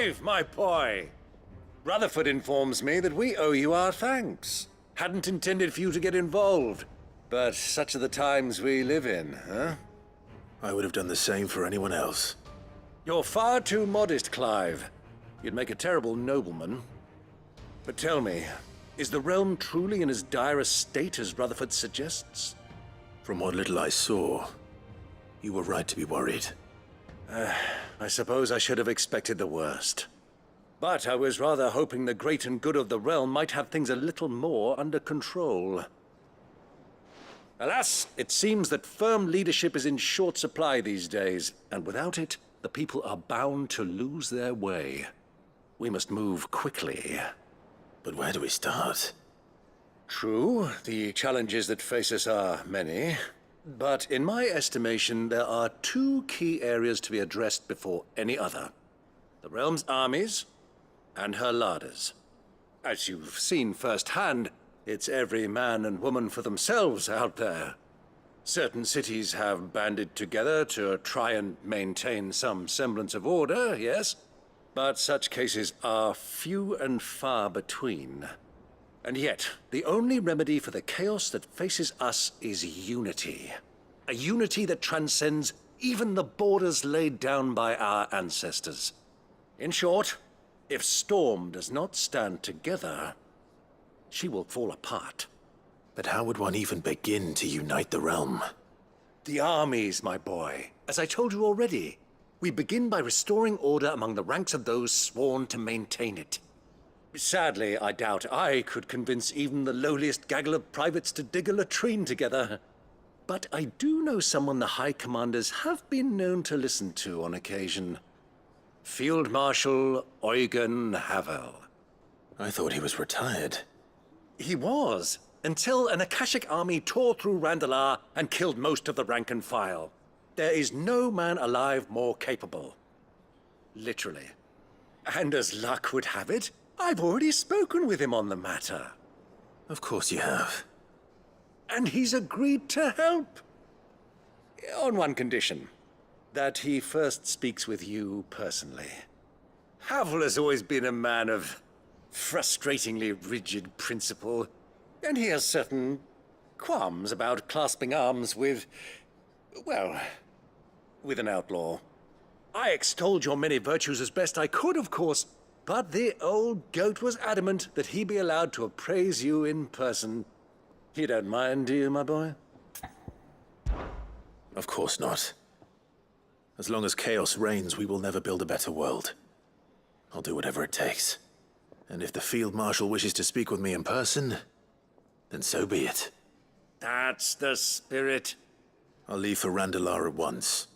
Clive, my boy! Rutherford informs me that we owe you our thanks. Hadn't intended for you to get involved, but such are the times we live in, huh? I would have done the same for anyone else. You're far too modest, Clive. You'd make a terrible nobleman. But tell me, is the realm truly in as dire a state as Rutherford suggests? From what little I saw, you were right to be worried. I suppose I should have expected the worst. But I was rather hoping the great and good of the realm might have things a little more under control. Alas, it seems that firm leadership is in short supply these days, and without it, the people are bound to lose their way. We must move quickly. But where do we start? True, the challenges that face us are many. But in my estimation, there are two key areas to be addressed before any other. The realm's armies and her larders. As you've seen firsthand, it's every man and woman for themselves out there. Certain cities have banded together to try and maintain some semblance of order, yes? But such cases are few and far between. And yet, the only remedy for the chaos that faces us is unity. A unity that transcends even the borders laid down by our ancestors. In short, if Storm does not stand together, she will fall apart. But how would one even begin to unite the realm? The armies, my boy. As I told you already, we begin by restoring order among the ranks of those sworn to maintain it. Sadly, I doubt I could convince even the lowliest gaggle of privates to dig a latrine together. But I do know someone the High Commanders have been known to listen to on occasion. Field Marshal Eugen Havel. I thought he was retired. He was, until an Akashic army tore through Randalar and killed most of the rank and file. There is no man alive more capable. Literally. And as luck would have it, I've already spoken with him on the matter. Of course you have. And he's agreed to help. On one condition. That he first speaks with you personally. Havel has always been a man of frustratingly rigid principle, and he has certain qualms about clasping arms with, well, with an outlaw. I extolled your many virtues as best I could, of course, but the old goat was adamant that he be allowed to appraise you in person. You don't mind, do you, my boy? Of course not. As long as chaos reigns, we will never build a better world. I'll do whatever it takes. And if the Field Marshal wishes to speak with me in person, then so be it. That's the spirit. I'll leave for Randalar at once.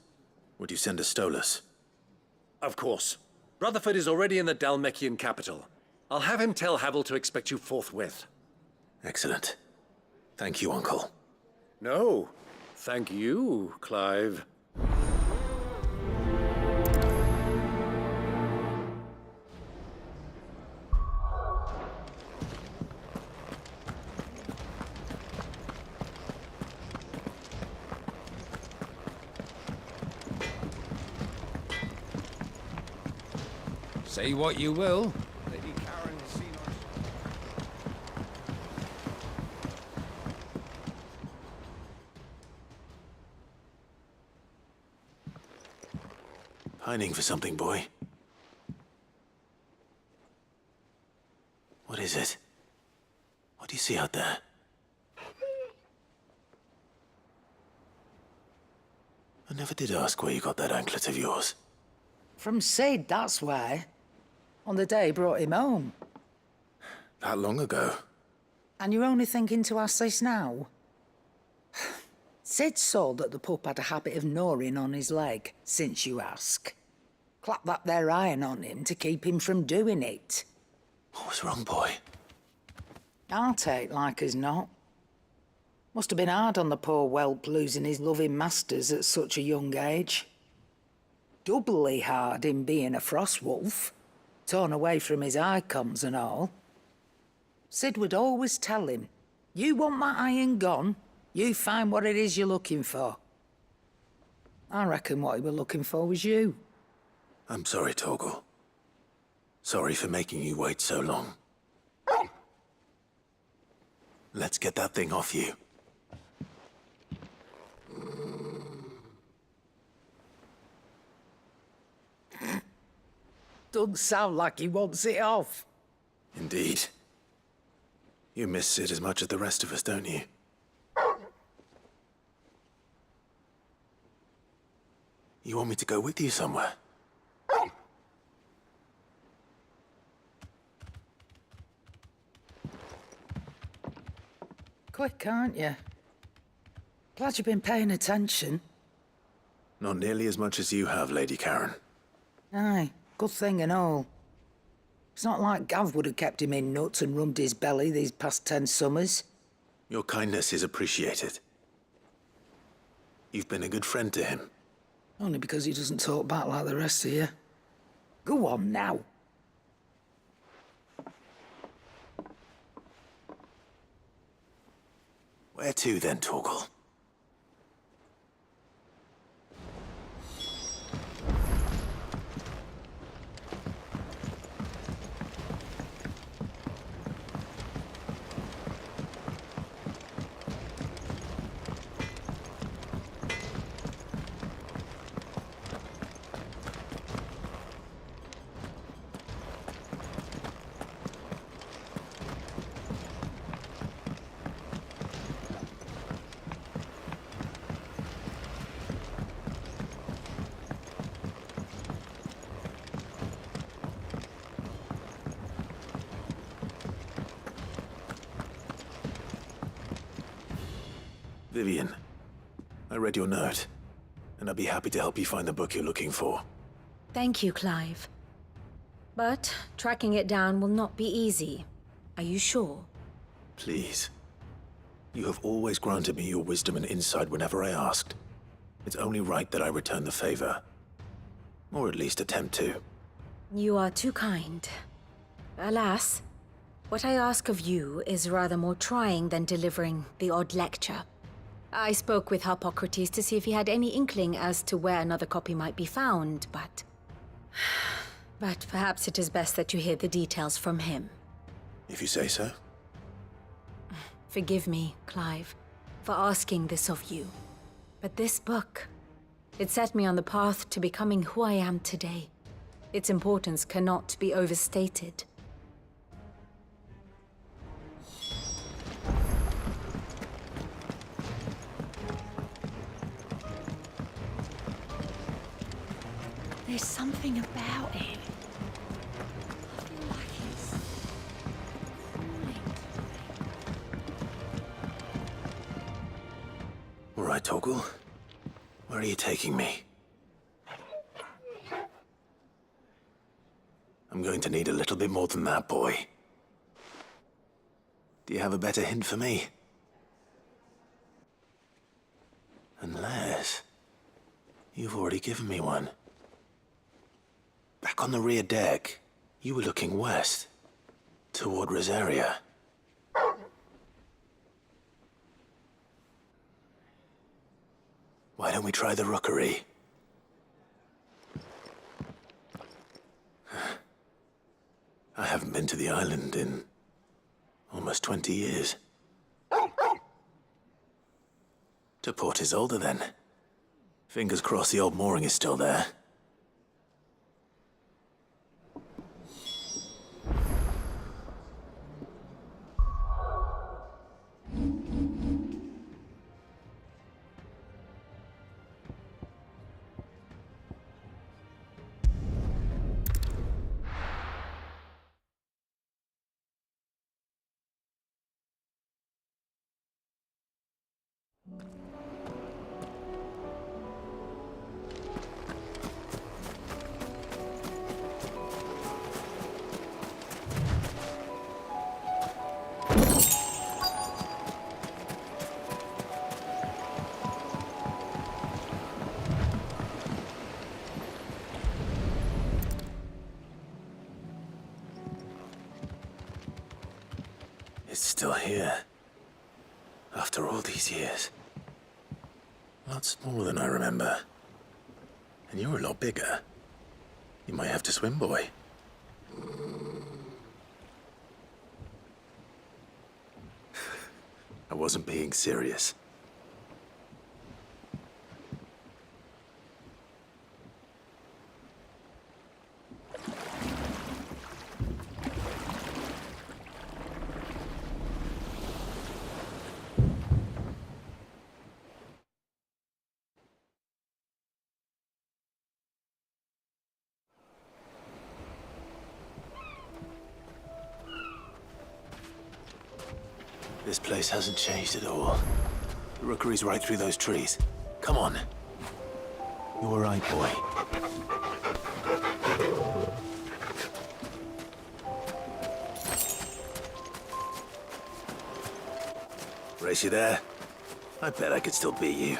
Would you send a Stolas? Of course. Rutherford is already in the Dalmekian capital. I'll have him tell Havel to expect you forthwith. Excellent. Thank you, Uncle. No, thank you, Clive. Say what you will. Pining for something, boy. What is it? What do you see out there? I never did ask where you got that anklet of yours. From Sid, that's why. On the day he brought him home. That long ago? And you're only thinking to ask this now? Sid saw that the pup had a habit of gnawing on his leg, since you ask. Clap that there iron on him to keep him from doing it. What was wrong, boy? I'll take like as not. Must have been hard on the poor whelp losing his loving masters at such a young age. Doubly hard in being a frost wolf, torn away from his icons and all. Sid would always tell him, you want that iron gone, you find what it is you're looking for. I reckon what he was looking for was you. I'm sorry, Torgal. Sorry for making you wait so long. Let's get that thing off you. Doesn't sound like he wants it off. Indeed. You miss Sid as much as the rest of us, don't you? You want me to go with you somewhere? Quick, aren't you? Glad you've been paying attention. Not nearly as much as you have, Lady Karen. Aye, good thing and all. It's not like Gav would have kept him in nuts and rubbed his belly these past 10 summers. Your kindness is appreciated. You've been a good friend to him. Only because he doesn't talk back like the rest of you. Go on now. Where to then, Torgal? Vivian, I read your note, and I'd be happy to help you find the book you're looking for. Thank you, Clive. But tracking it down will not be easy. Are you sure? Please. You have always granted me your wisdom and insight whenever I asked. It's only right that I return the favor. Or at least attempt to. You are too kind. Alas, what I ask of you is rather more trying than delivering the odd lecture. I spoke with Harpocrates to see if he had any inkling as to where another copy might be found, but... But perhaps it is best that you hear the details from him. If you say so. Forgive me, Clive, for asking this of you. But this book, it set me on the path to becoming who I am today. Its importance cannot be overstated. There's something about it. I feel like it's All right, Torgal. Where are you taking me? I'm going to need a little bit more than that, boy. Do you have a better hint for me? Unless... you've already given me one. Back on the rear deck, you were looking west, toward Rosaria. Why don't we try the rookery? I haven't been to the island in almost 20 years. To Port Isolde, then. Fingers crossed the old mooring is still there. It's still here. After all these years. A lot smaller than I remember. And you're a lot bigger. You might have to swim, boy. I wasn't being serious. This place hasn't changed at all. The rookery's right through those trees. Come on. You all right, boy? Race you there? I bet I could still beat you.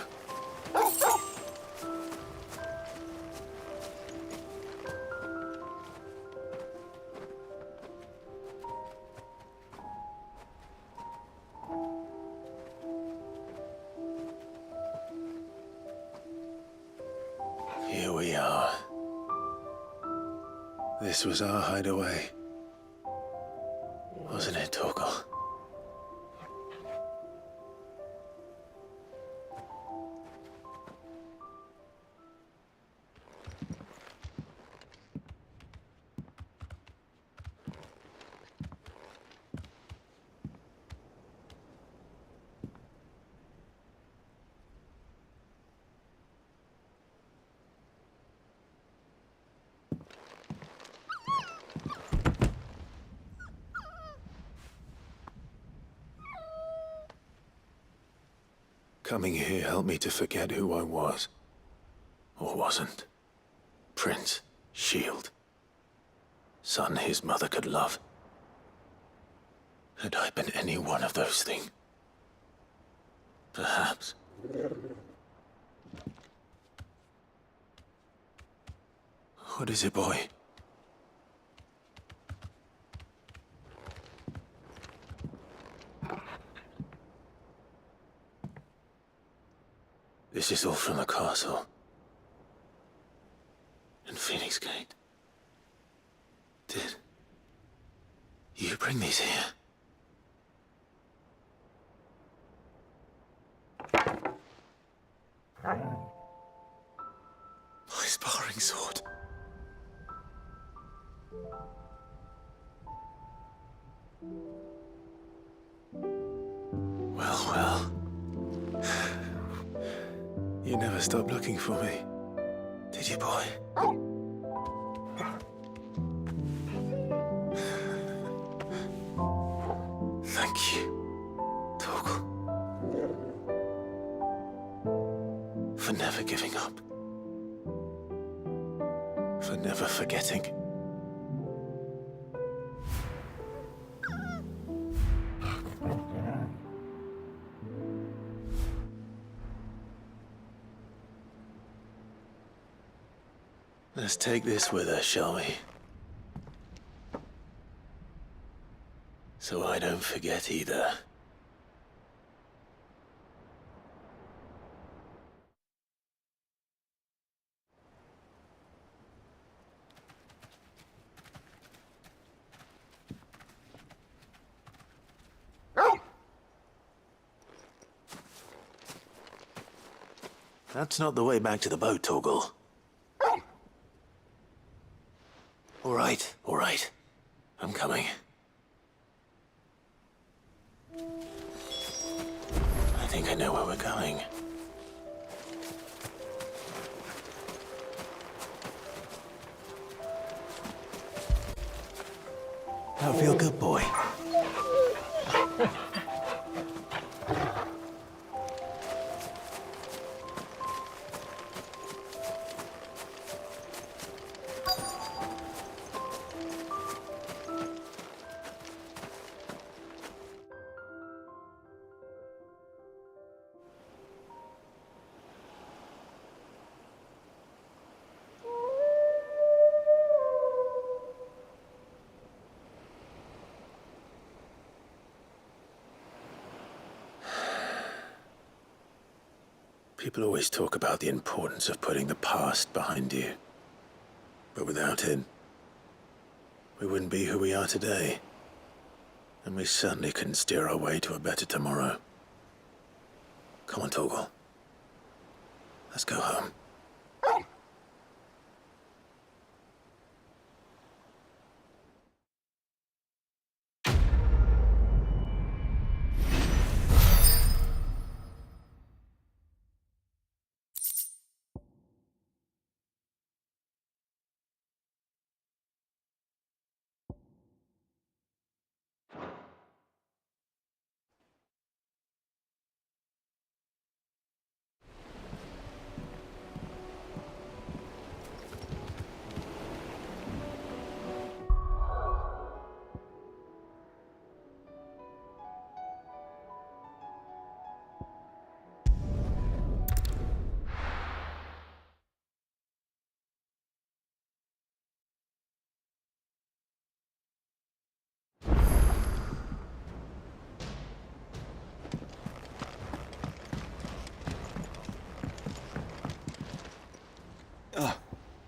Here we are. This was our hideaway. Wasn't it, Torgal? Coming here helped me to forget who I was. Or wasn't. Prince, shield. Son his mother could love. Had I been any one of those things? Perhaps. What is it, boy? This is all from the castle. In Phoenix Gate. Did you bring these here? My sparring sword. Well, well. You never stopped looking for me, did you, boy? Thank you, Torgal. For never giving up. For never forgetting. Let's take this with us, shall we? So I don't forget either. That's not the way back to the boat, Torgal. All right. I'm coming. I think I know where we're going. That feel good, boy. People always talk about the importance of putting the past behind you. But without it, we wouldn't be who we are today. And we certainly couldn't steer our way to a better tomorrow. Come on, Torgal. Let's go home.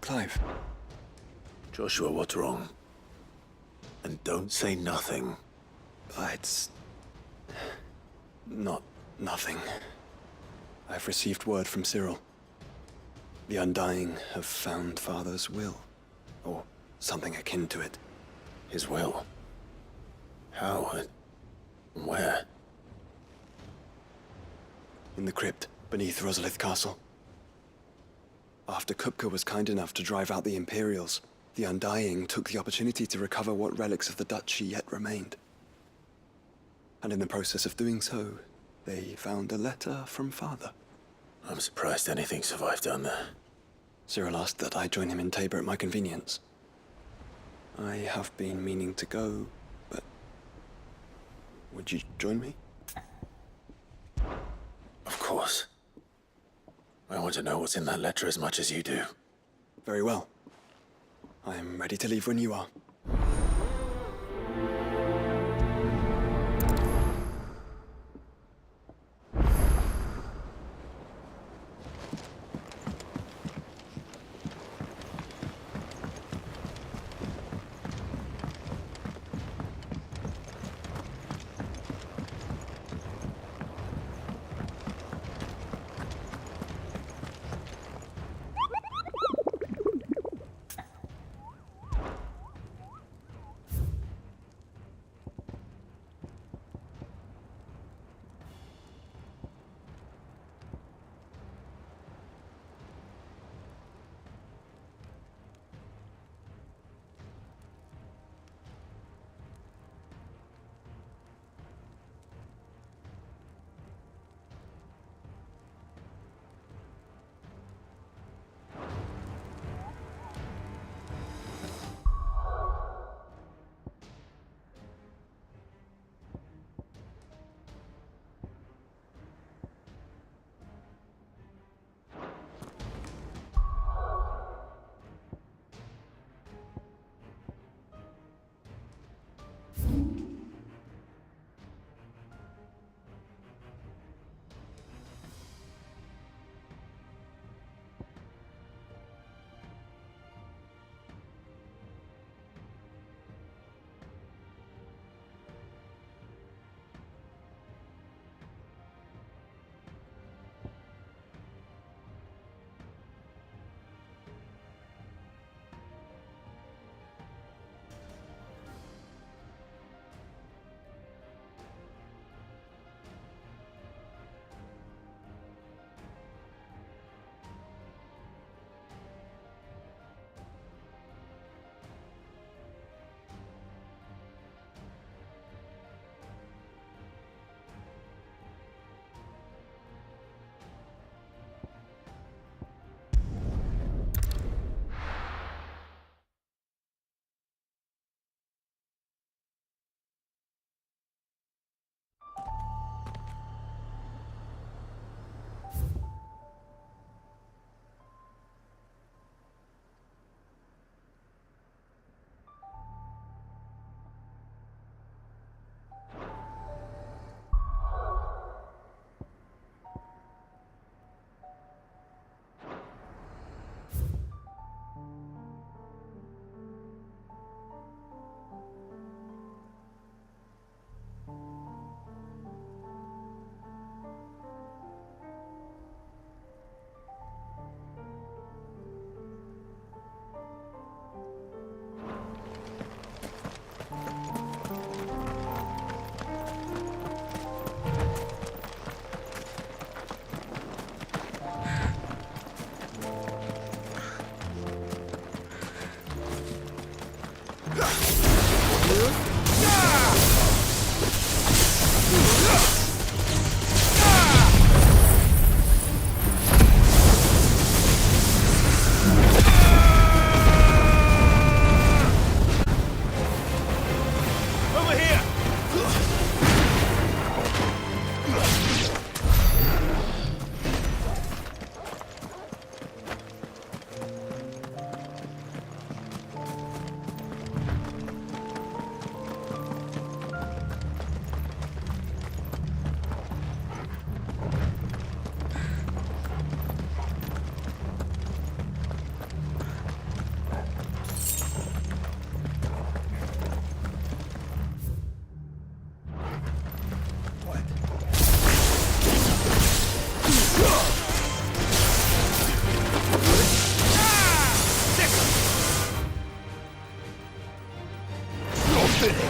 Clive. Joshua, what's wrong? And don't say nothing. It's... not nothing. I've received word from Cyril. The Undying have found Father's will. Or something akin to it. His will? How? Where? In the crypt beneath Rosalith Castle. After Kupka was kind enough to drive out the Imperials, the Undying took the opportunity to recover what relics of the Duchy yet remained. And in the process of doing so, they found a letter from Father. I'm surprised anything survived down there. Cyril asked that I join him in Tabor at my convenience. I have been meaning to go, but... would you join me? Of course. I want to know what's in that letter as much as you do. Very well. I am ready to leave when you are.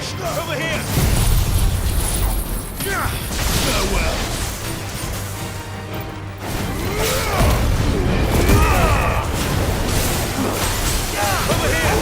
Over here! Farewell! Over here!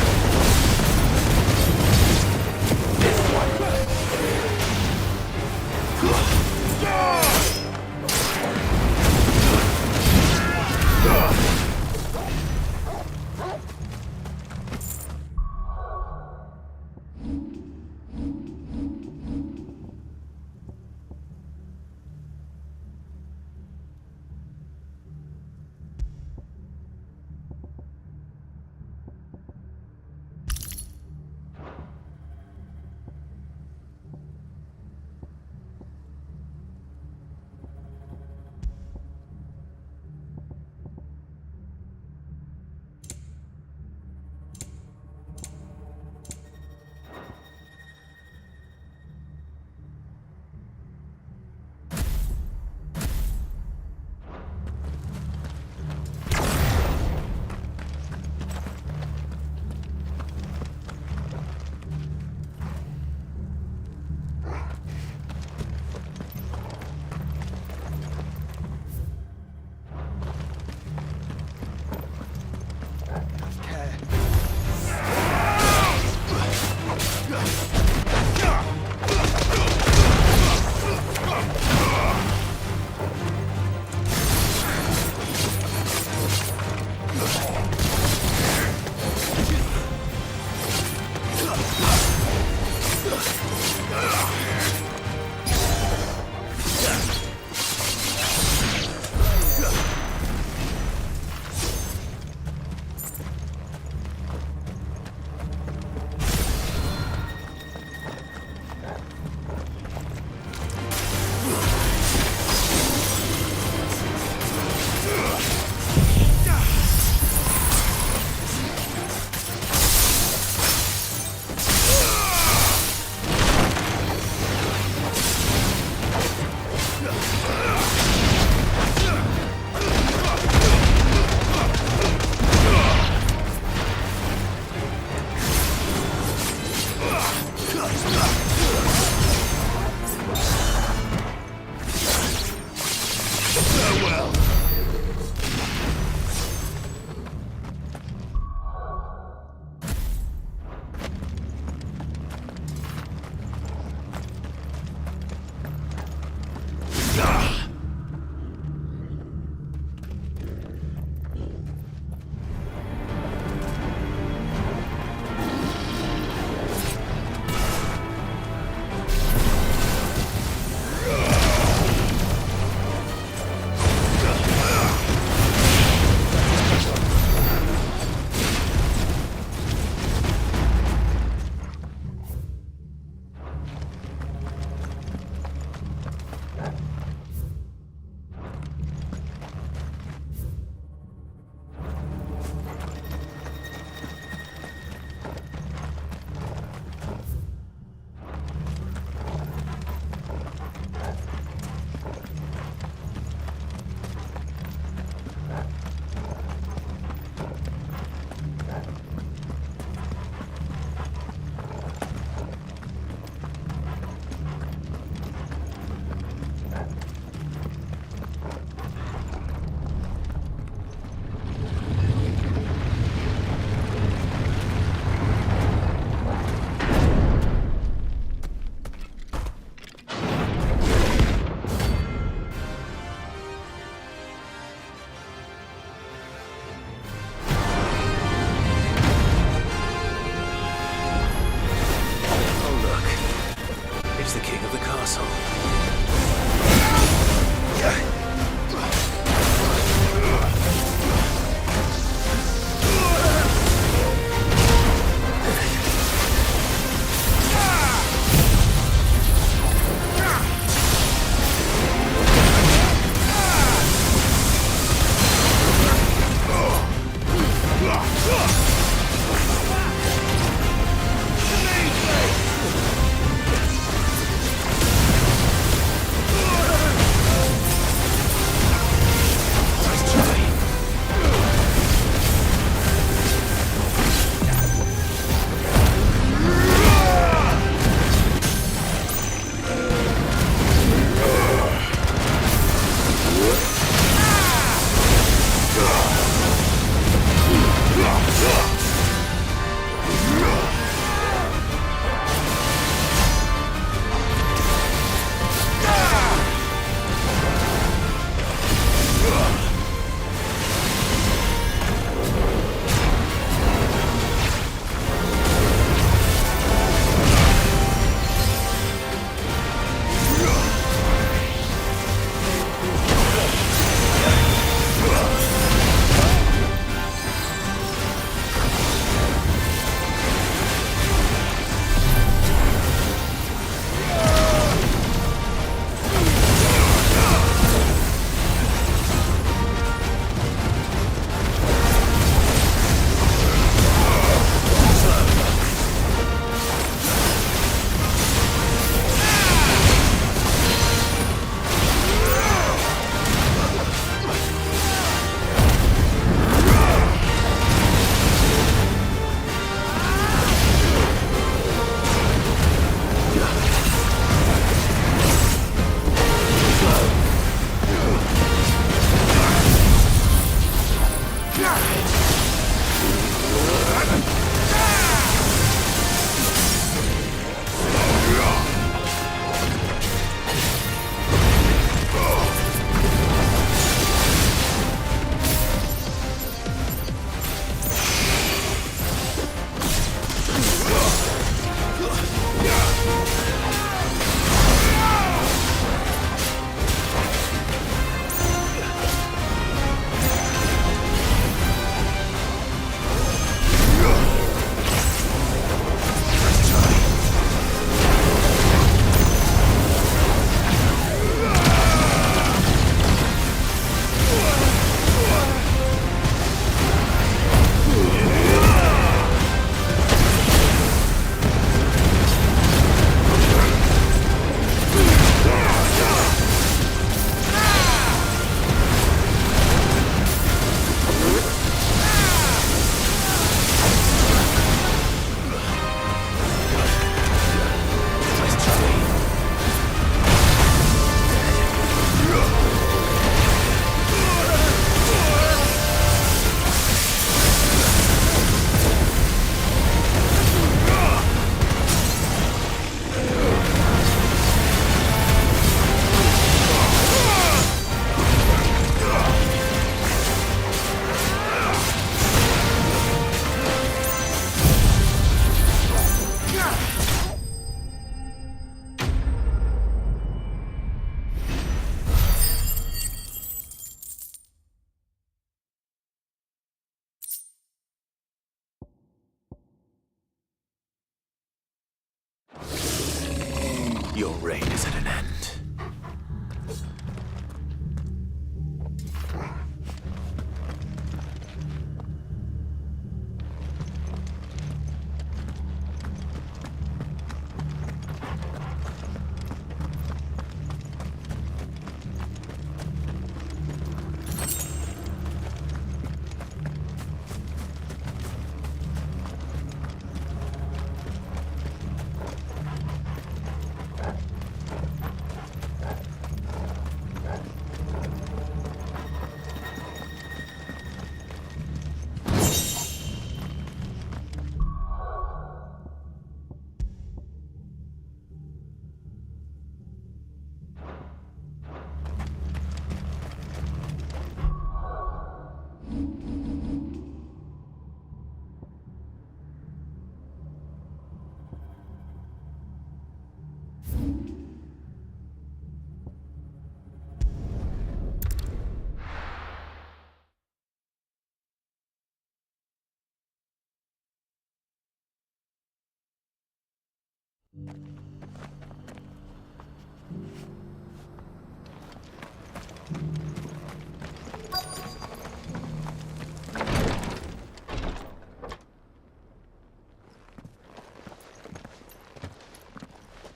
Your reign is at an end.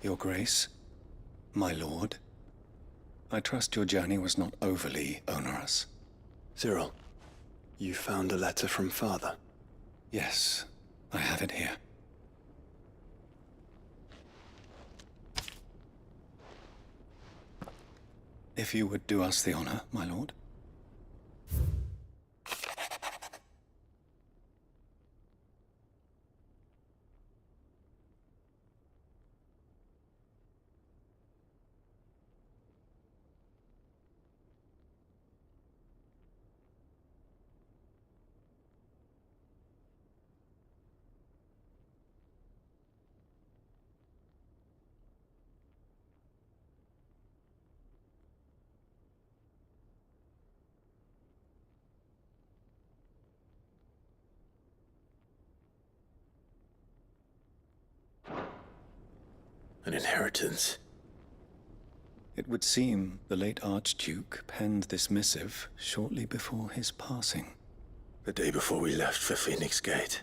Your Grace, my lord, I trust your journey was not overly onerous. Cyril, you found a letter from Father. Yes, I have it here. If you would do us the honor, my lord. An inheritance. It would seem the late Archduke penned this missive shortly before his passing. The day before we left for Phoenix Gate.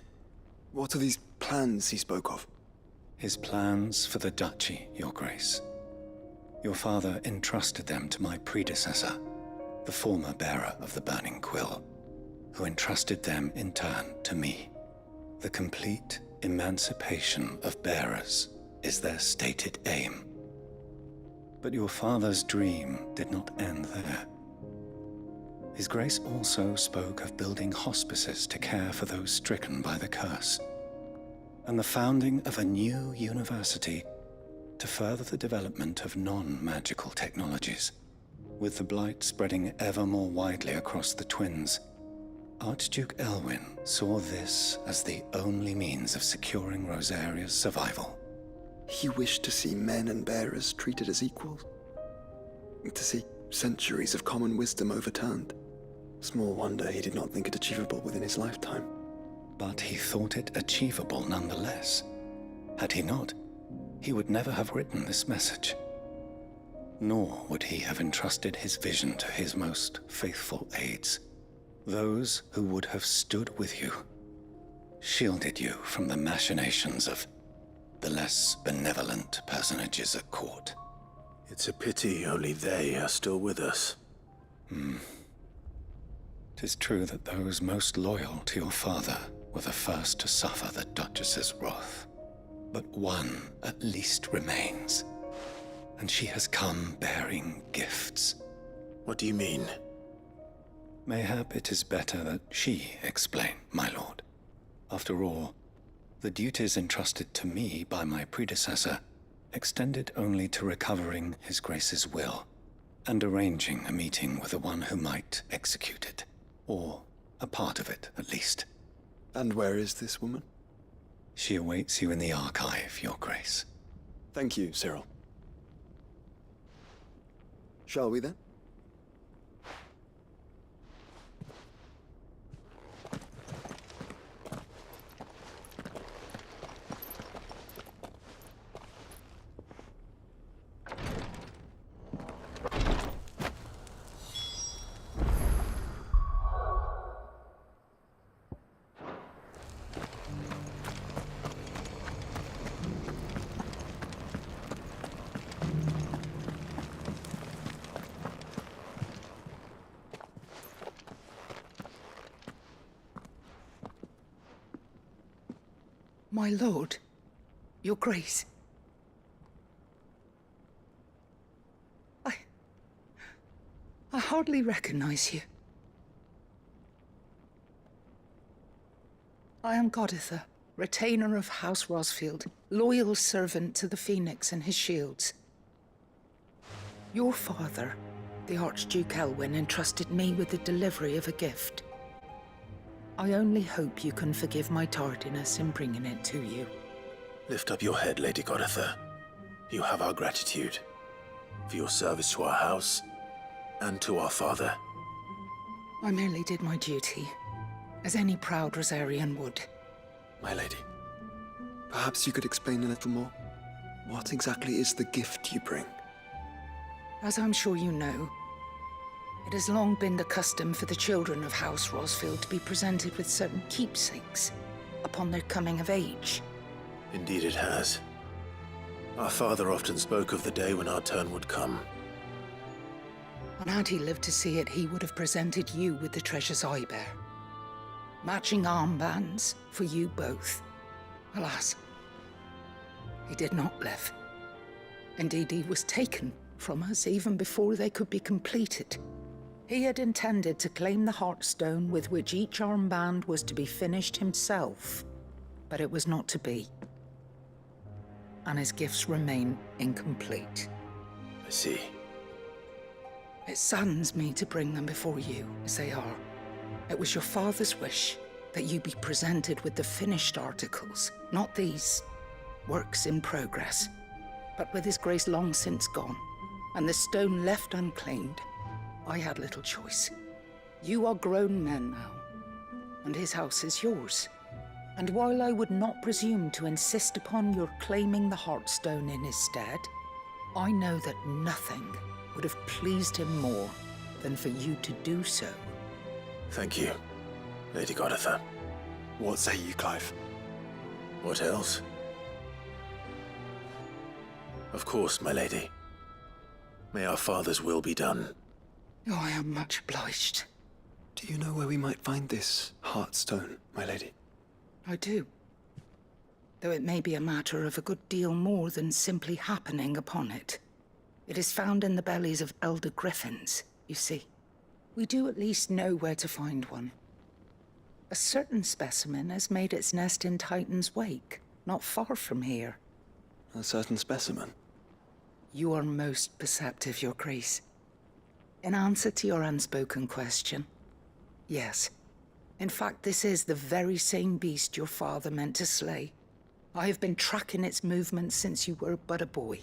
What are these plans he spoke of? His plans for the duchy, Your Grace. Your father entrusted them to my predecessor, the former bearer of the Burning Quill, who entrusted them in turn to me. The complete emancipation of bearers is their stated aim. But your father's dream did not end there. His Grace also spoke of building hospices to care for those stricken by the curse, and the founding of a new university to further the development of non-magical technologies. With the blight spreading ever more widely across the twins, Archduke Elwyn saw this as the only means of securing Rosaria's survival. He wished to see men and bearers treated as equals. To see centuries of common wisdom overturned. Small wonder he did not think it achievable within his lifetime. But he thought it achievable nonetheless. Had he not, he would never have written this message. Nor would he have entrusted his vision to his most faithful aides, those who would have stood with you, shielded you from the machinations of the less benevolent personages at court. It's a pity only they are still with us. 'Tis true that those most loyal to your father were the first to suffer the Duchess's wrath. But one at least remains, and she has come bearing gifts. What do you mean? Mayhap it is better that she explain, my lord. After all, the duties entrusted to me by my predecessor extended only to recovering His Grace's will and arranging a meeting with the one who might execute it, or a part of it at least. And where is this woman? She awaits you in the archive, Your Grace. Thank you, Cyril. Shall we then? My lord, your grace. I hardly recognize you. I am Goditha, retainer of House Rosfield, loyal servant to the Phoenix and his shields. Your father, the Archduke Elwyn, entrusted me with the delivery of a gift. I only hope you can forgive my tardiness in bringing it to you. Lift up your head, Lady Goditha. You have our gratitude for your service to our house and to our father. I merely did my duty, as any proud Rosarian would. My lady, perhaps you could explain a little more? What exactly is the gift you bring? As I'm sure you know, it has long been the custom for the children of House Rosfield to be presented with certain keepsakes upon their coming of age. Indeed it has. Our father often spoke of the day when our turn would come. And had he lived to see it, he would have presented you with the treasures I bear. Matching armbands for you both. Alas, he did not live. Indeed, he was taken from us even before they could be completed. He had intended to claim the Heartstone with which each armband was to be finished himself, but it was not to be. And his gifts remain incomplete. I see. It saddens me to bring them before you, as they are. It was your father's wish that you be presented with the finished articles, not these works in progress. But with his grace long since gone, and the stone left unclaimed, I had little choice. You are grown men now, and his house is yours. And while I would not presume to insist upon your claiming the Heartstone in his stead, I know that nothing would have pleased him more than for you to do so. Thank you, Lady Goditha. What say you, Clive? What else? Of course, my lady. May our father's will be done. Oh, I am much obliged. Do you know where we might find this Heartstone, my lady? I do. Though it may be a matter of a good deal more than simply happening upon it. It is found in the bellies of elder griffins, you see. We do at least know where to find one. A certain specimen has made its nest in Titan's Wake, not far from here. A certain specimen? You are most perceptive, Your Grace. In answer to your unspoken question, yes. In fact, this is the very same beast your father meant to slay. I have been tracking its movements since you were but a boy.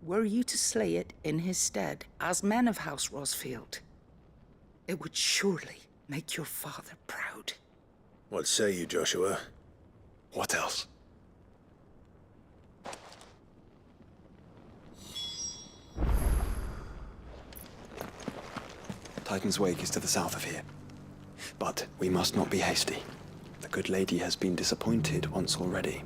Were you to slay it in his stead, as men of House Rosfield, it would surely make your father proud. What say you, Joshua? What else? Titan's Wake is to the south of here. But we must not be hasty. The good lady has been disappointed once already.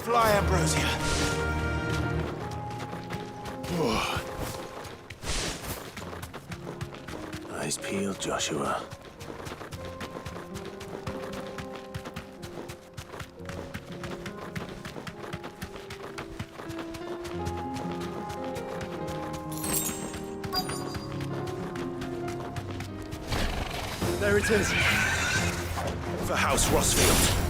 Fly, Ambrosia! Eyes peeled, Joshua. There it is. For House Rosfield.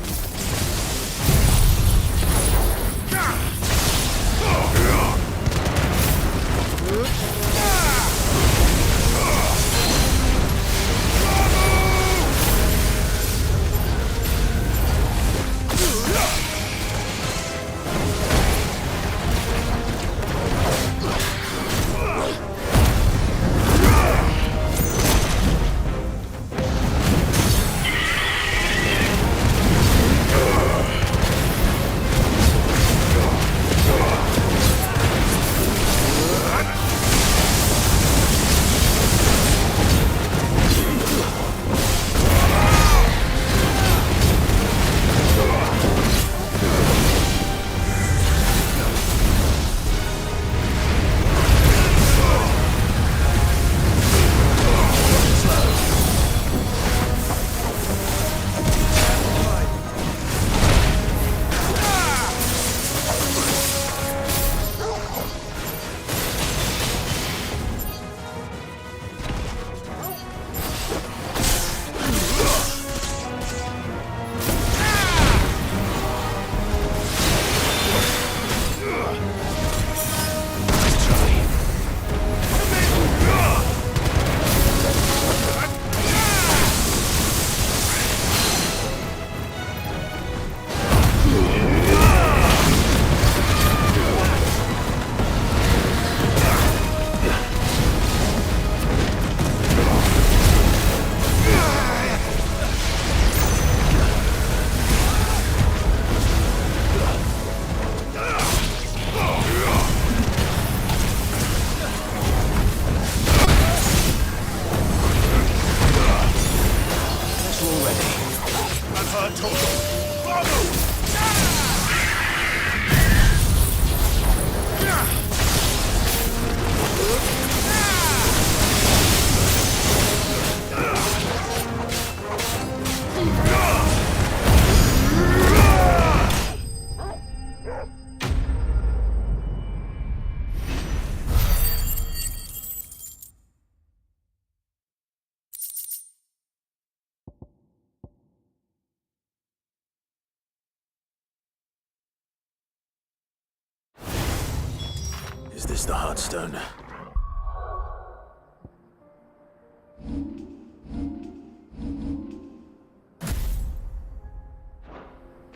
this the Heartstone?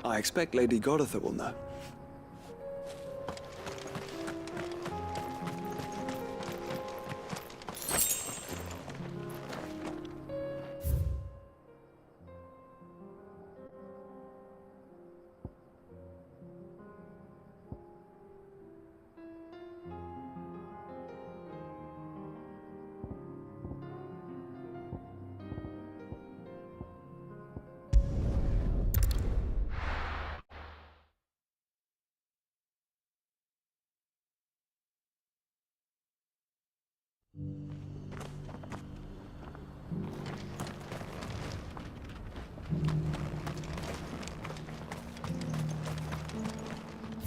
I expect Lady Goditha will know.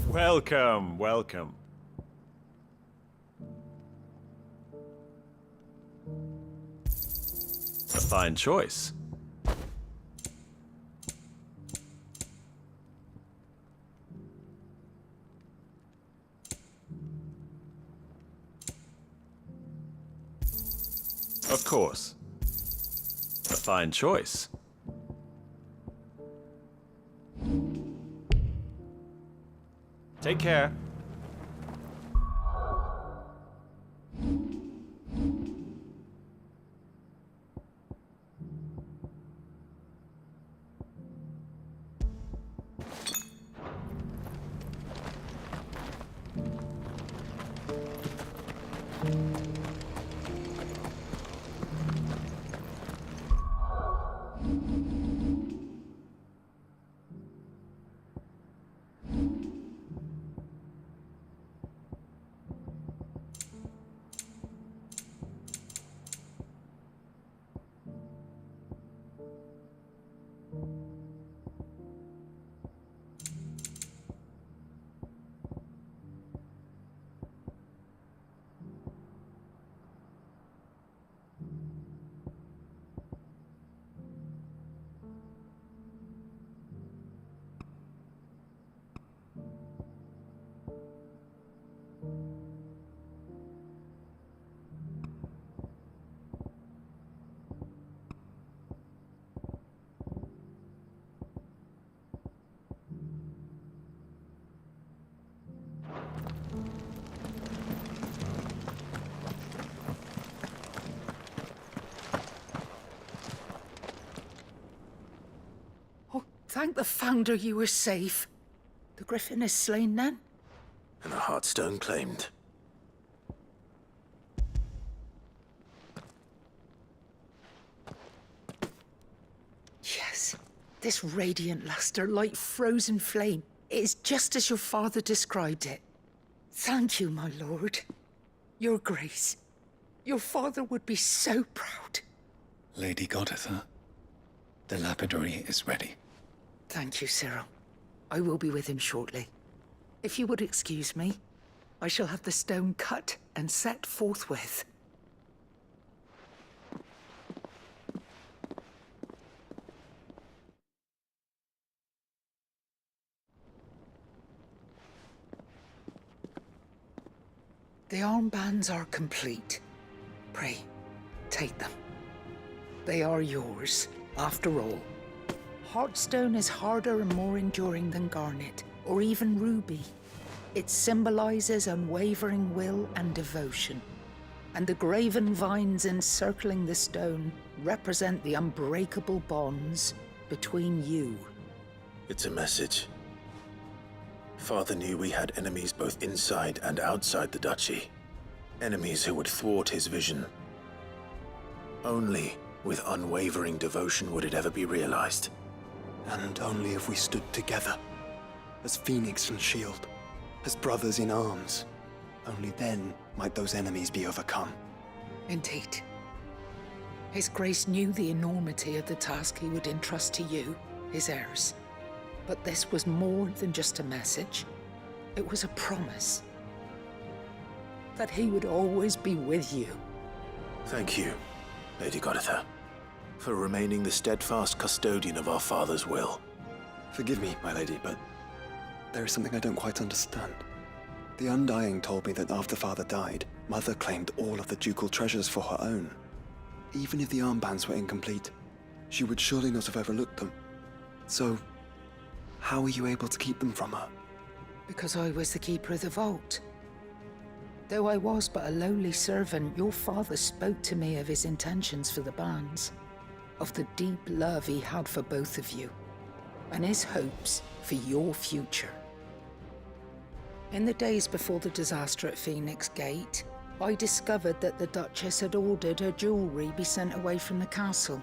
Welcome, welcome. A fine choice. Of course. A fine choice. Take care. Thank the Founder you were safe. The Griffin is slain then? And the Heartstone claimed. Yes. This radiant luster, like frozen flame, it is just as your father described it. Thank you, my lord. Your grace. Your father would be so proud. Lady Goditha, the lapidary is ready. Thank you, Cyril. I will be with him shortly. If you would excuse me, I shall have the stone cut and set forthwith. The armbands are complete. Pray, take them. They are yours, after all. Heartstone is harder and more enduring than garnet, or even ruby. It symbolizes unwavering will and devotion. And the graven vines encircling the stone represent the unbreakable bonds between you. It's a message. Father knew we had enemies both inside and outside the duchy. Enemies who would thwart his vision. Only with unwavering devotion would it ever be realized. And only if we stood together, as Phoenix and Shield, as brothers in arms. Only then might those enemies be overcome. Indeed. His Grace knew the enormity of the task he would entrust to you, his heirs. But this was more than just a message. It was a promise. That he would always be with you. Thank you, Lady Goditha, for remaining the steadfast custodian of our father's will. Forgive me, my lady, but there is something I don't quite understand. The Undying told me that after Father died, Mother claimed all of the ducal treasures for her own. Even if the armbands were incomplete, she would surely not have overlooked them. So, how were you able to keep them from her? Because I was the keeper of the vault. Though I was but a lowly servant, your father spoke to me of his intentions for the bands, of the deep love he had for both of you, and his hopes for your future. In the days before the disaster at Phoenix Gate, I discovered that the Duchess had ordered her jewelry be sent away from the castle.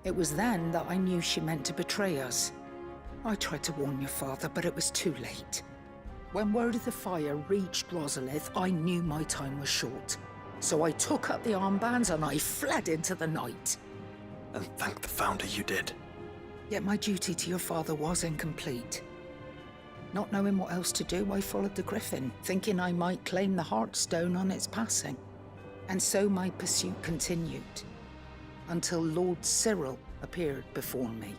It was then that I knew she meant to betray us. I tried to warn your father, but it was too late. When word of the fire reached Rosalith, I knew my time was short. So I took up the armbands and I fled into the night. And thank the Founder you did. Yet my duty to your father was incomplete. Not knowing what else to do, I followed the Griffin, thinking I might claim the Heartstone on its passing. And so my pursuit continued, until Lord Cyril appeared before me.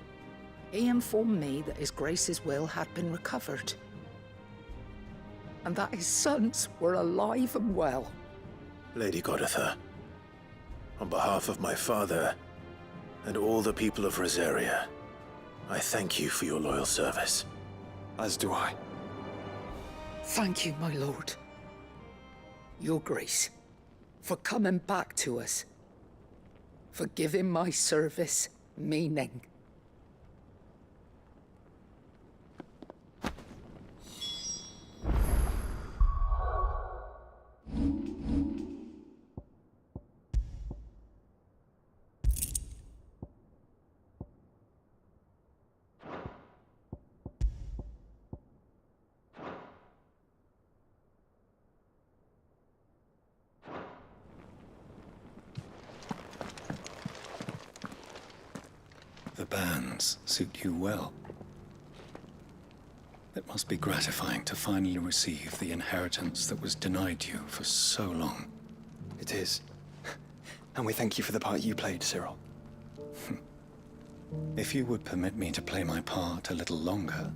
He informed me that His Grace's will had been recovered, and that his sons were alive and well. Lady Goditha, on behalf of my father and all the people of Rosaria, I thank you for your loyal service. As do I. Thank you, my lord. Your Grace, for coming back to us, for giving my service meaning. The bands suit you well. It must be gratifying to finally receive the inheritance that was denied you for so long. It is. And we thank you for the part you played, Cyril. If you would permit me to play my part a little longer,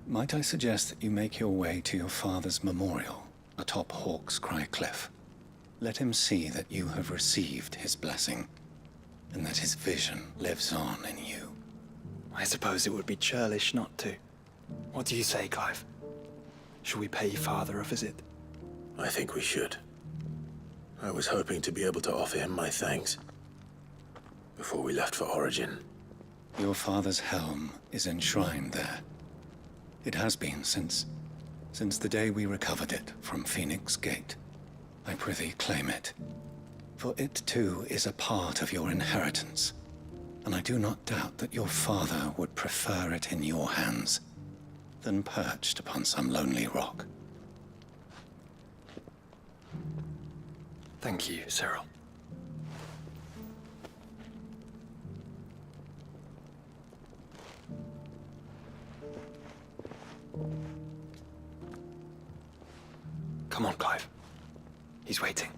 might I suggest that you make your way to your father's memorial atop Hawk's Cry Cliff? Let him see that you have received his blessing, and that his vision lives on in you. I suppose it would be churlish not to. What do you say, Clive? Should we pay Father a visit? I think we should. I was hoping to be able to offer him my thanks before we left for Origin. Your father's helm is enshrined there. It has been since the day we recovered it from Phoenix Gate. I prithee claim it. For it too is a part of your inheritance, and I do not doubt that your father would prefer it in your hands than perched upon some lonely rock. Thank you, Cyril. Come on, Clive. He's waiting.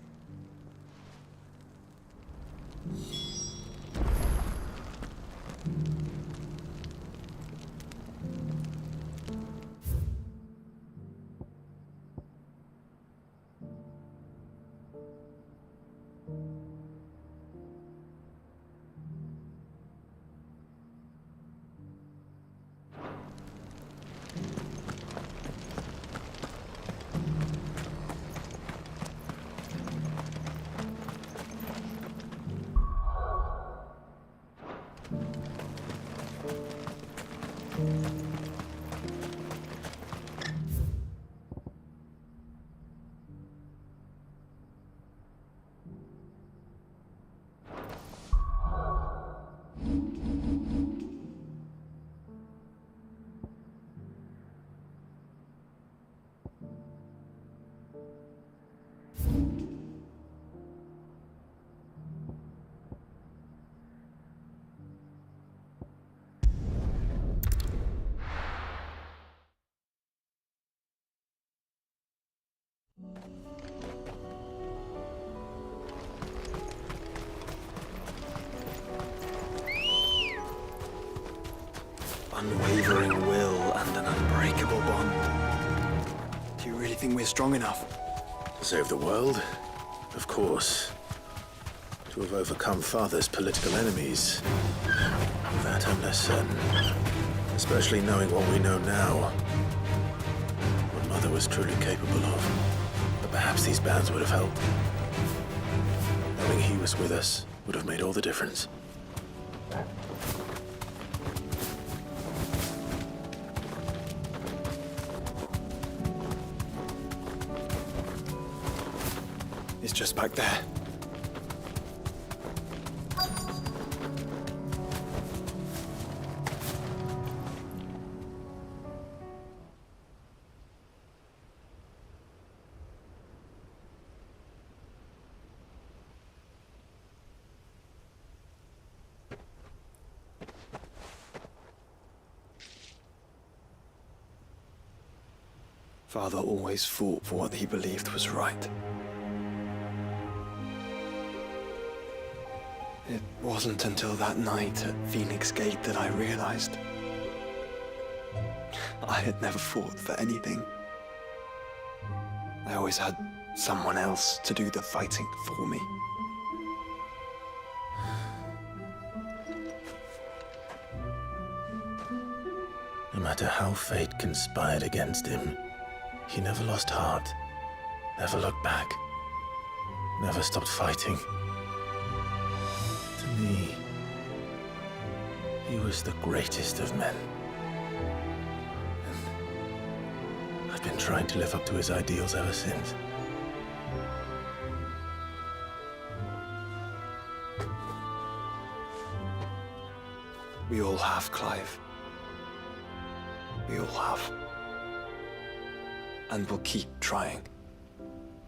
Unwavering will and an unbreakable bond. Do you really think we're strong enough? To save the world? Of course. To have overcome Father's political enemies? That I'm less certain. Especially knowing what we know now. What Mother was truly capable of. But perhaps these bands would have helped. Knowing he was with us would have made all the difference. It's just back there. Father always fought for what he believed was right. It wasn't until that night at Phoenix Gate that I realized I had never fought for anything. I always had someone else to do the fighting for me. No matter how fate conspired against him, he never lost heart, never looked back, never stopped fighting. To me, he was the greatest of men. And I've been trying to live up to his ideals ever since. We all have, Clive. We all have. And we'll keep trying.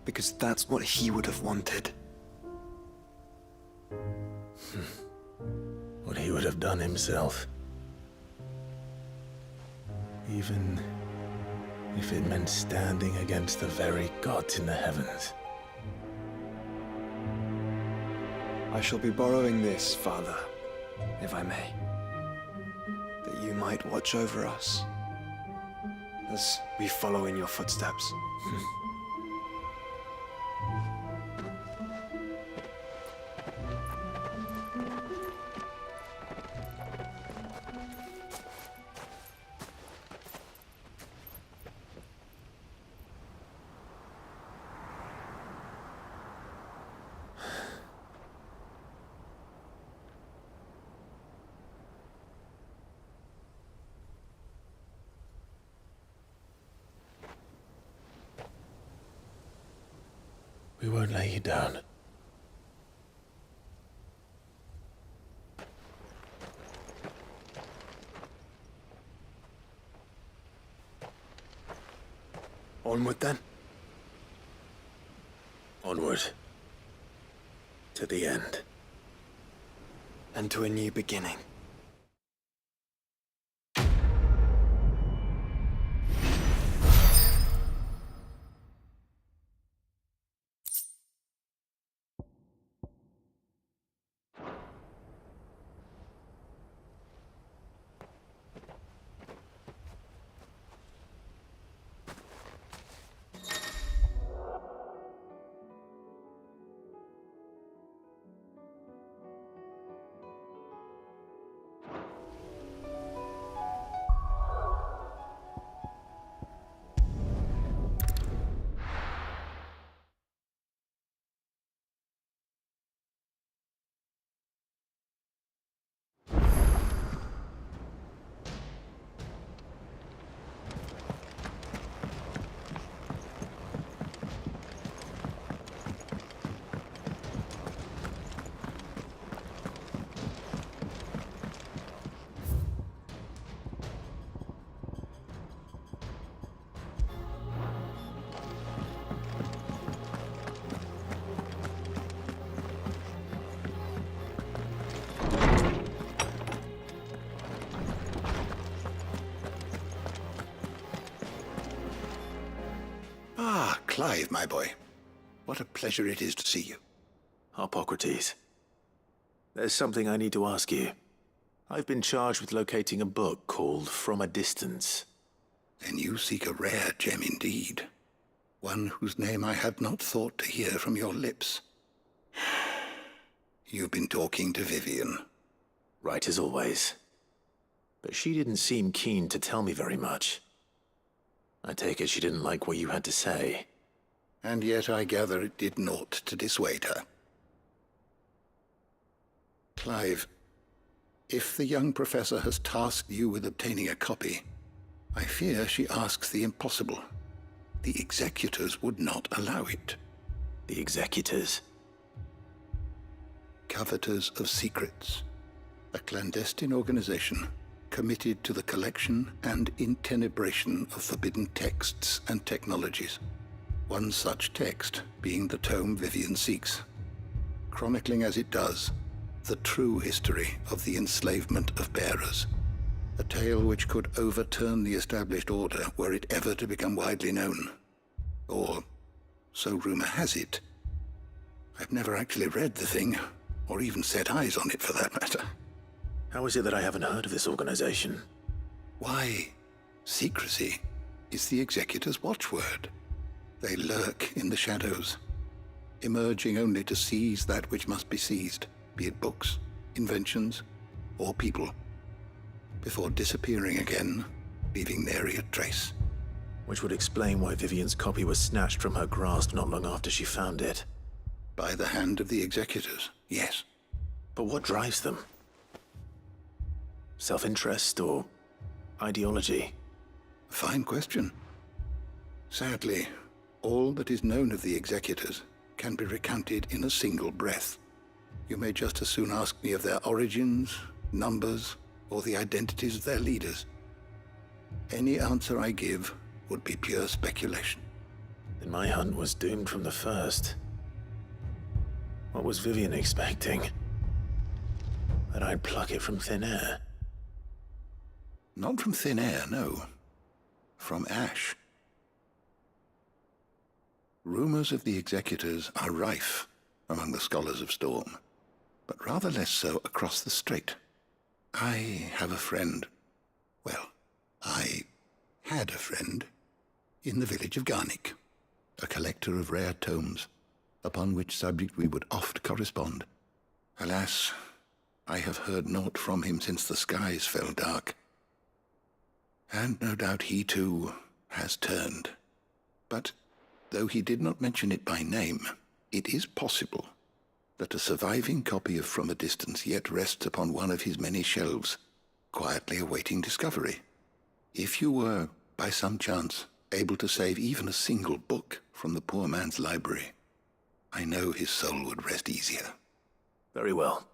Because that's what he would have wanted. What he would have done himself. Even if it meant standing against the very gods in the heavens. I shall be borrowing this, Father, if I may. That you might watch over us as we follow in your footsteps. We won't lay you down. Onward then. Onward. To the end. And to a new beginning. Ah, Clive, my boy. What a pleasure it is to see you. Hippocrates. There's something I need to ask you. I've been charged with locating a book called From a Distance. Then you seek a rare gem indeed. One whose name I had not thought to hear from your lips. You've been talking to Vivian. Right as always. But she didn't seem keen to tell me very much. I take it she didn't like what you had to say. And yet I gather it did naught to dissuade her. Clive, if the young professor has tasked you with obtaining a copy, I fear she asks the impossible. The executors would not allow it. The executors? Coveters of secrets. A clandestine organization committed to the collection and intenebration of forbidden texts and technologies. One such text being the tome Vivian seeks, chronicling as it does the true history of the enslavement of bearers. A tale which could overturn the established order were it ever to become widely known. Or, so rumor has it. I've never actually read the thing, or even set eyes on it for that matter. How is it that I haven't heard of this organization? Why, secrecy is the executor's watchword. They lurk in the shadows, emerging only to seize that which must be seized, be it books, inventions, or people, before disappearing again, leaving nary a trace. Which would explain why Vivian's copy was snatched from her grasp not long after she found it. By the hand of the executors, yes. But what drives them? Self-interest or ideology? A fine question. Sadly, all that is known of the executors can be recounted in a single breath. You may just as soon ask me of their origins, numbers, or the identities of their leaders. Any answer I give would be pure speculation. Then my hunt was doomed from the first. What was Vivian expecting? That I'd pluck it from thin air? Not from thin air, no. From ash. Rumors of the executors are rife among the scholars of Storm, but rather less so across the strait. I have a friend. Well, I had a friend in the village of Garnick, a collector of rare tomes, upon which subject we would oft correspond. Alas, I have heard naught from him since the skies fell dark. And no doubt he too has turned. But though he did not mention it by name, it is possible that a surviving copy of From a Distance yet rests upon one of his many shelves, quietly awaiting discovery. If you were, by some chance, able to save even a single book from the poor man's library, I know his soul would rest easier. Very well.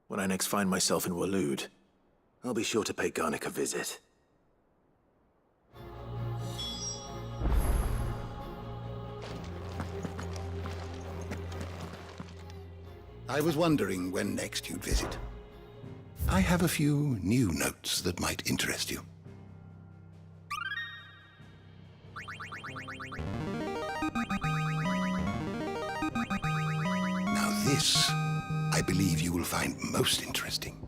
When I next find myself in Waloed, I'll be sure to pay Garnick a visit. I was wondering when next you'd visit. I have a few new notes that might interest you. Now this, I believe you will find most interesting.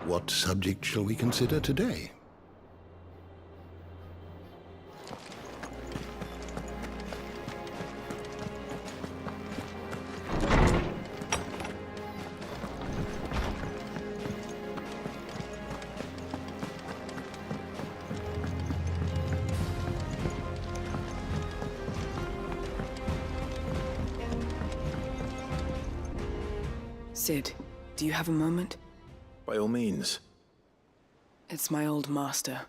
What subject shall we consider today? Sid, do you have a moment? By all means. It's my old master.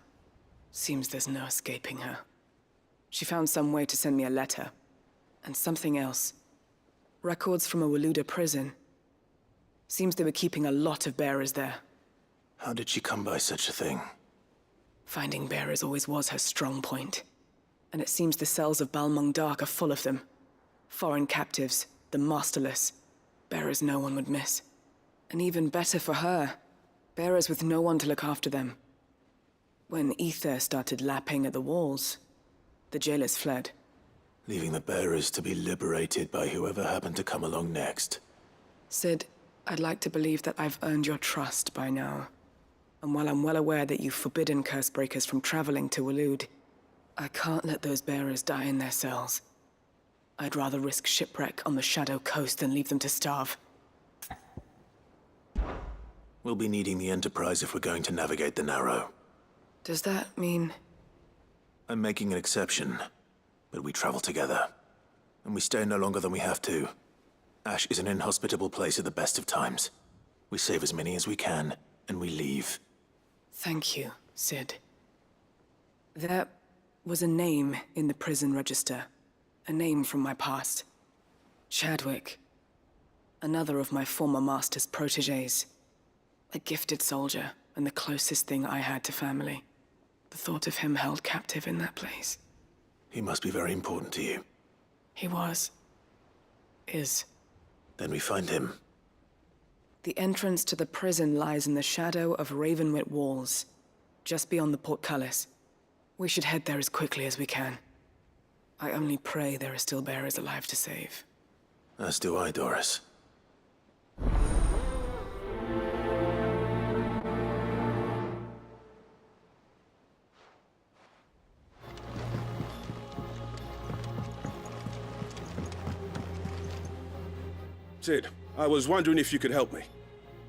Seems there's no escaping her. She found some way to send me a letter. And something else. Records from a Waluda prison. Seems they were keeping a lot of bearers there. How did she come by such a thing? Finding bearers always was her strong point. And it seems the cells of Balmung Dark are full of them. Foreign captives, the masterless. Bearers no one would miss. And even better for her, bearers with no one to look after them. When ether started lapping at the walls, the jailers fled. Leaving the bearers to be liberated by whoever happened to come along next. Sid, I'd like to believe that I've earned your trust by now. And while I'm well aware that you've forbidden Cursebreakers from traveling to Waloed, I can't let those bearers die in their cells. I'd rather risk shipwreck on the Shadow Coast than leave them to starve. We'll be needing the Enterprise if we're going to navigate the Narrow. Does that mean... I'm making an exception, but we travel together. And we stay no longer than we have to. Ash is an inhospitable place at the best of times. We save as many as we can, and we leave. Thank you, Sid. There was a name in the prison register. A name from my past. Chadwick. Another of my former master's protégés. A gifted soldier, and the closest thing I had to family. The thought of him held captive in that place. He must be very important to you. He was. Is. Then we find him. The entrance to the prison lies in the shadow of Ravenwit Walls, just beyond the portcullis. We should head there as quickly as we can. I only pray there are still bearers alive to save. As do I, Doris. Sid, I was wondering if you could help me.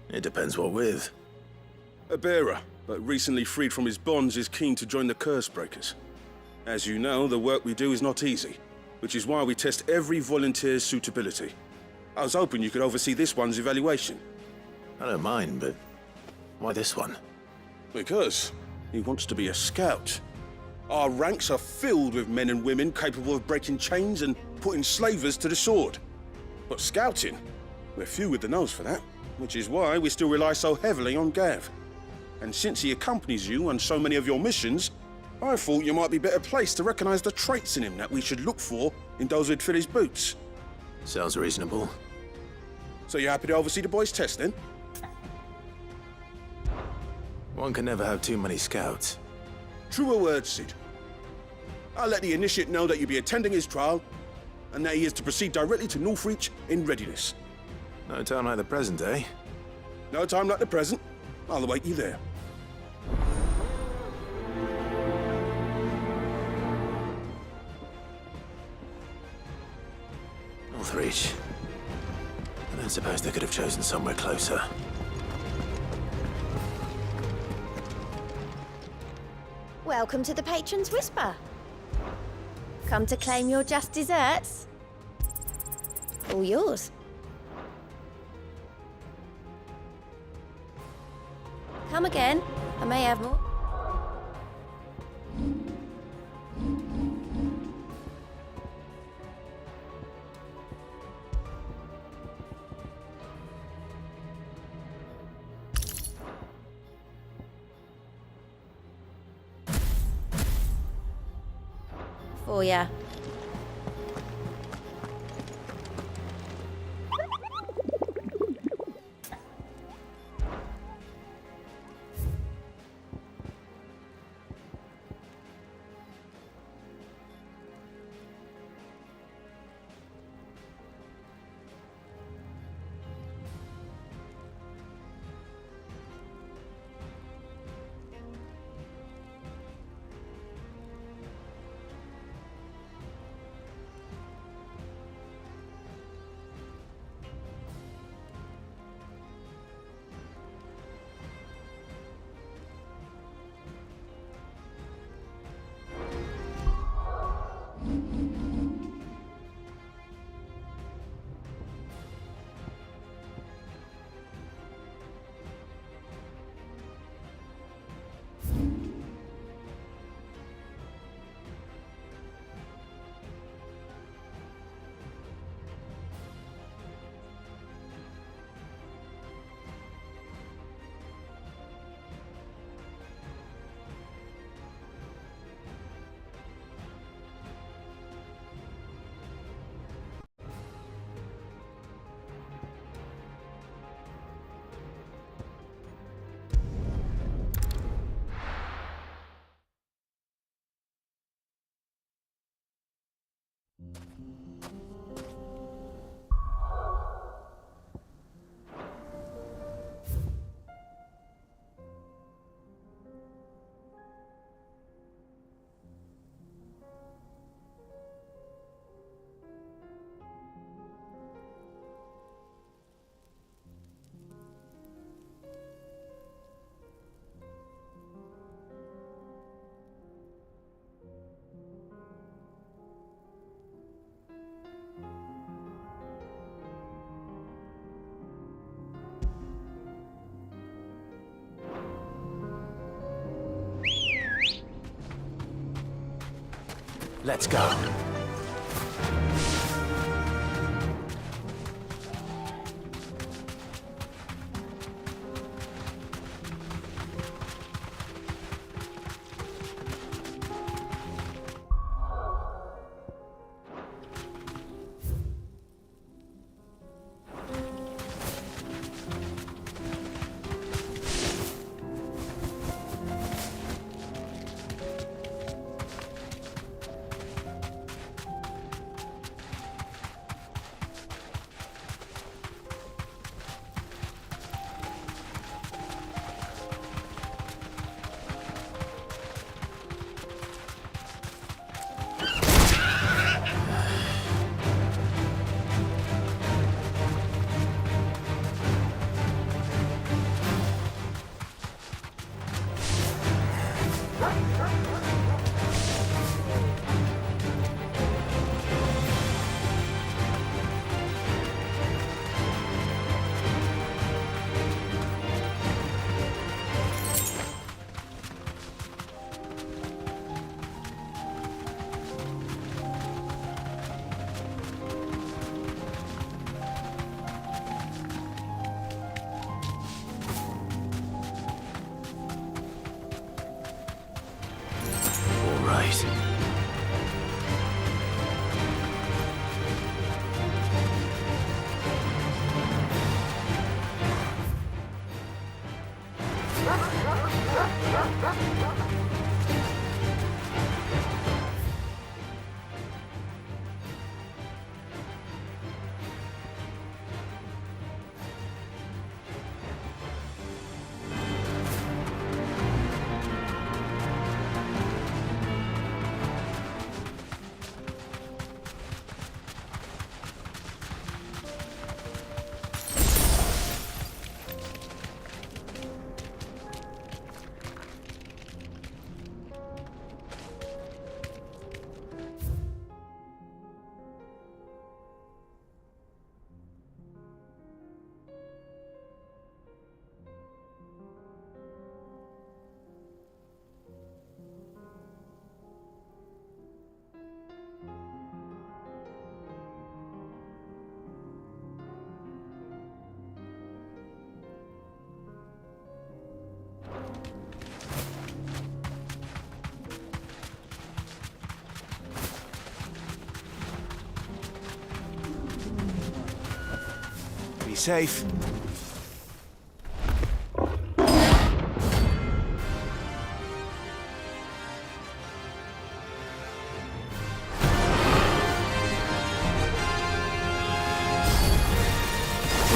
It depends what with. A bearer, but recently freed from his bonds, is keen to join the Cursebreakers. As you know, the work we do is not easy, which is why we test every volunteer's suitability. I was hoping you could oversee this one's evaluation. I don't mind, but why this one? Because he wants to be a scout. Our ranks are filled with men and women capable of breaking chains and putting slavers to the sword. But scouting, we're few with the nose for that, which is why we still rely so heavily on Gav. And since he accompanies you on so many of your missions, I thought you might be better placed to recognize the traits in him that we should look for in those who'd fill his boots. Sounds reasonable. So you're happy to oversee the boys' test, then? One can never have too many scouts. Truer words, Sid. I'll let the initiate know that you'll be attending his trial, and that he is to proceed directly to Northreach in readiness. No time like the present, eh? No time like the present. I'll await you there. Northreach. I don't suppose they could have chosen somewhere closer. Welcome to the Patron's Whisper. Come to claim your just desserts? All yours. Come again. I may have more. For ya. Let's go. Be safe. We're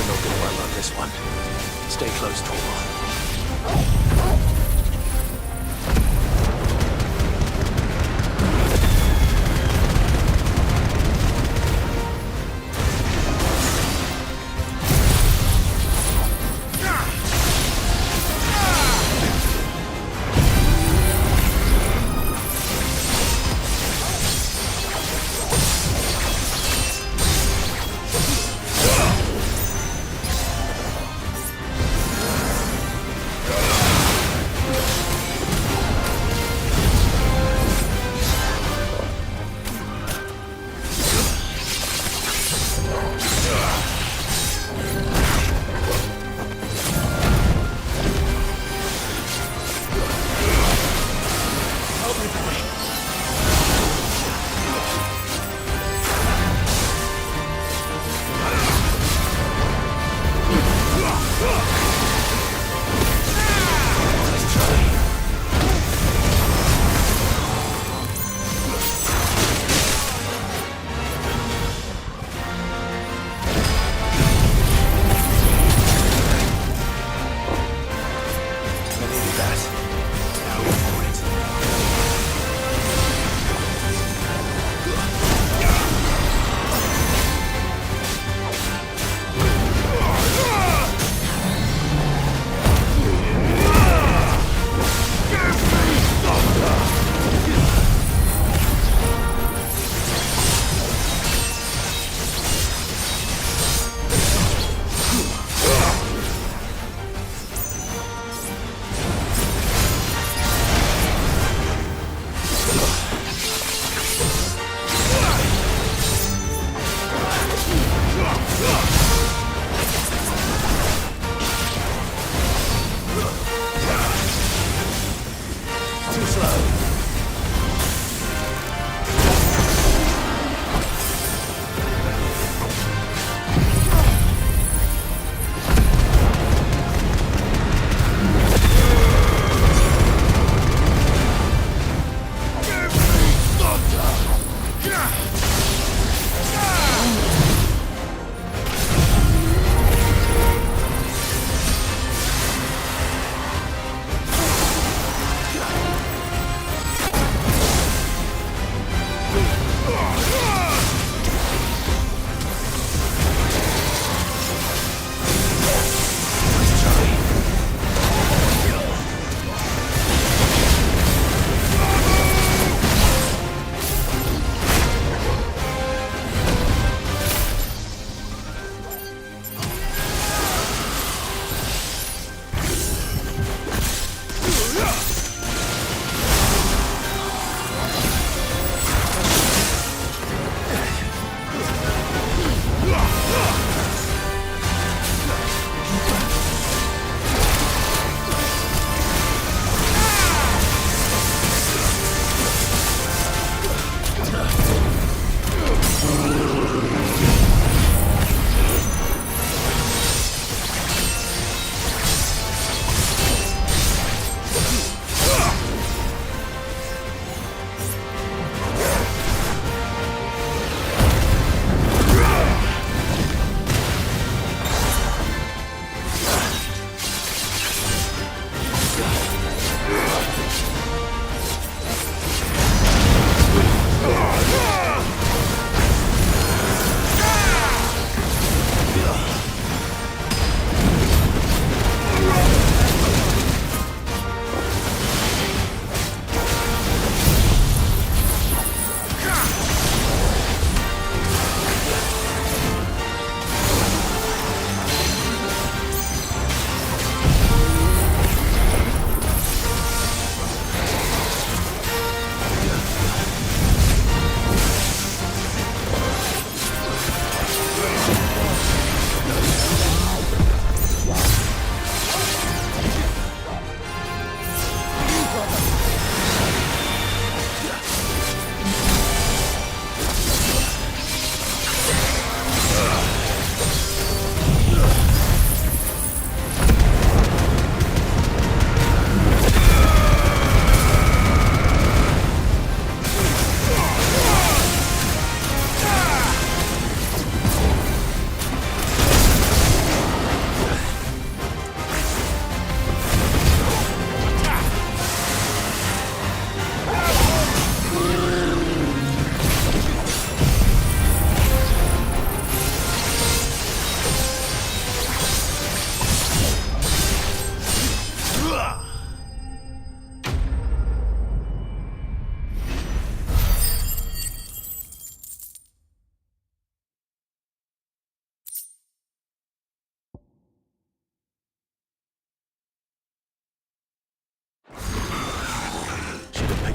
not gonna run on this one. Stay close, Torvald.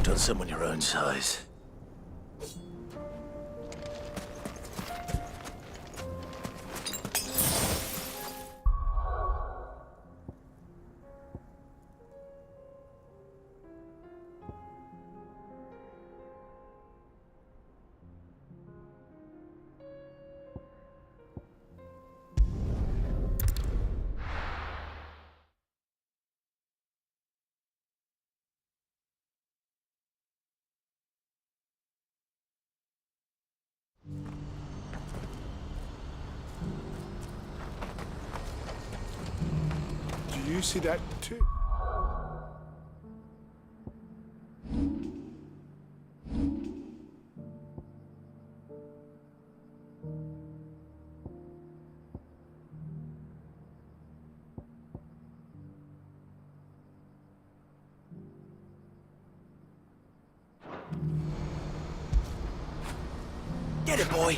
on someone your own size. Do you see that too? Get it, boy!